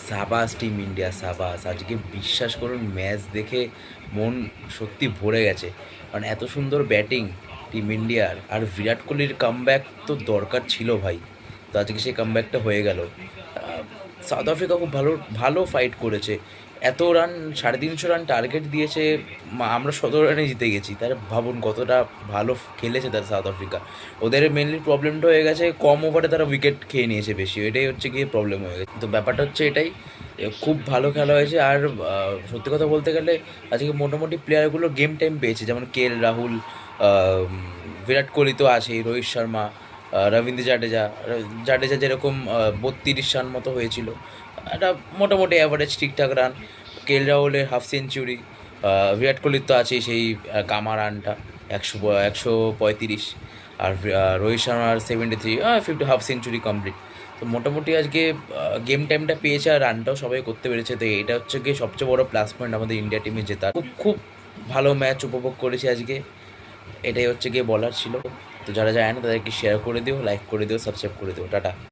সাবাস team India সাবাস! আজকে বিশ্বাস করুন ম্যাচ দেখে মন সত্যি ভরে গেছে। কারণ এত সুন্দর ব্যাটিং টিম ইন্ডিয়ার, আর বিরাট কোহলির কামব্যাক তো দরকার ছিল ভাই। তো আজকে সেই কামব্যাকটা হয়ে গেল। সাউথ আফ্রিকা খুব ভালো ভালো ফাইট করেছে। এত রান, 350 রান টার্গেট দিয়েছে, আমরা 17 রানে জিতে গেছি। তাহলে ভাবুন কতটা ভালো খেলেছে তারা সাউথ আফ্রিকা। ওদের মেনলি প্রবলেমটা হয়ে গেছে কম ওভারে তারা উইকেট খেয়ে নিয়েছে বেশি, এটাই হচ্ছে গিয়ে প্রবলেম হয়ে গেছে। তো ব্যাপারটা হচ্ছে এটাই, খুব ভালো খেলা হয়েছে। আর সত্যি কথা বলতে গেলে আজকে মোটামুটি প্লেয়ারগুলো গেম টাইম পেয়েছে, যেমন কে এল রাহুল, আহ, বিরাট কোহলি তো আছেই, রোহিত শর্মা, রবীন্দ্র জাডেজা যেরকম 32 রান মতো হয়েছিল, একটা মোটামুটি অ্যাভারেজ ঠিকঠাক রান। কে এল রাহুলের হাফ সেঞ্চুরি, বিরাট কোহলির তো আছেই সেই কামা রানটা 135, আর রোহিত শর্মার 73, 50, হাফ সেঞ্চুরি কমপ্লিট। তো মোটামুটি আজকে গেম টাইমটা পেয়েছে আর রানটাও সবাই করতে পেরেছে। তো এটা হচ্ছে গিয়ে সবচেয়ে বড় প্লাস পয়েন্ট আমাদের ইন্ডিয়া টিমে জেতার। খুব খুব ভালো ম্যাচ উপভোগ করেছি আজকে, এটাই হচ্ছে গিয়ে বলার ছিল। তো যারা যায় না তাদেরকে শেয়ার করে দিও, লাইক করে দিও, সাবস্ক্রাইব করে দিও। টাটা।